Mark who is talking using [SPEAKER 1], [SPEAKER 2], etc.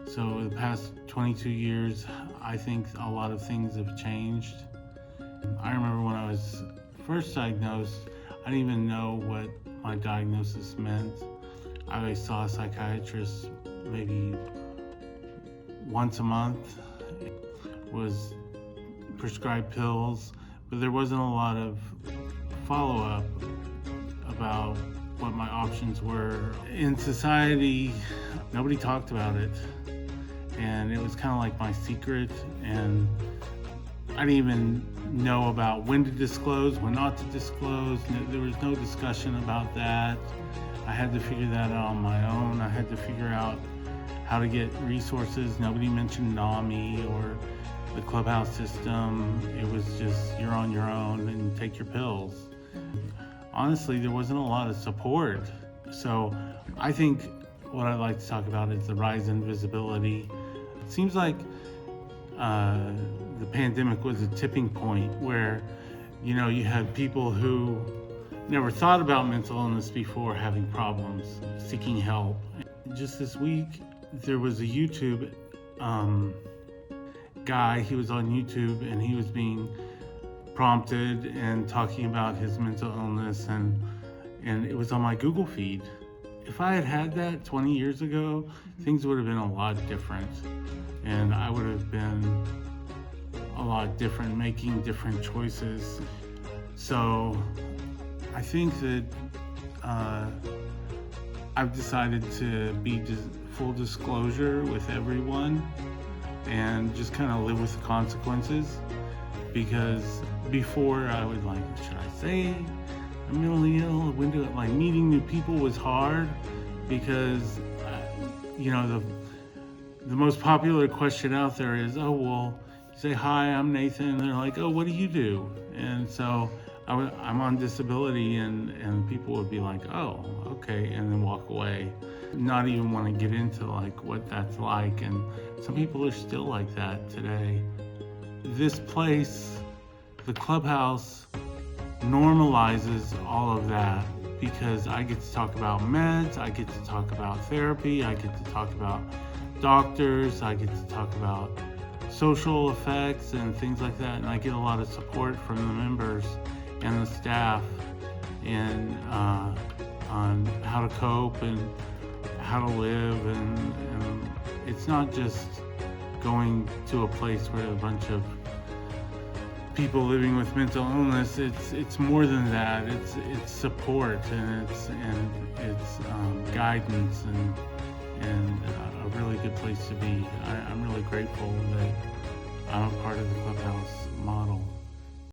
[SPEAKER 1] So the past 22 years, I think a lot of things have changed. I remember when I was first diagnosed, I didn't even know what my diagnosis meant. I always saw a psychiatrist maybe once a month, was prescribed pills, but there wasn't a lot of follow-up about what my options were. In society, nobody talked about it, and it was kind of like my secret, and I didn't even know about when to disclose, when not to disclose. There was no discussion about that. I had to figure that out on my own. I had to figure out how to get resources. Nobody mentioned NAMI or the Clubhouse system. It was just, you're on your own and take your pills. Honestly, there wasn't a lot of support. So I think what I'd like to talk about is the rise in visibility. It seems like the pandemic was a tipping point where, you had people who never thought about mental illness before having problems, seeking help. Just this week, there was a YouTube guy. He was on YouTube and he was being prompted and talking about his mental illness, and it was on my Google feed. If I had had that 20 years ago, things would have been a lot different, and I would have been a lot different, making different choices. So I think that I've decided to be full disclosure with everyone and just kind of live with the consequences, because before I would should I say I'm mentally ill? When do it? Meeting new people was hard because, the most popular question out there is, oh, well, you say, hi, I'm Nathen. And they're like, oh, what do you do? And so I'm on disability, and people would be like, oh, okay, and then walk away. Not even want to get into what that's like. And some people are still like that today. This place, the Clubhouse, normalizes all of that because I get to talk about meds, I get to talk about therapy, I get to talk about doctors, I get to talk about social effects and things like that, and I get a lot of support from the members and the staff and on how to cope and how to live, and it's not just going to a place where a bunch of people living with mental illness. It's more than that. It's support, and it's guidance, and a really good place to be. I'm really grateful that I'm a part of the Clubhouse.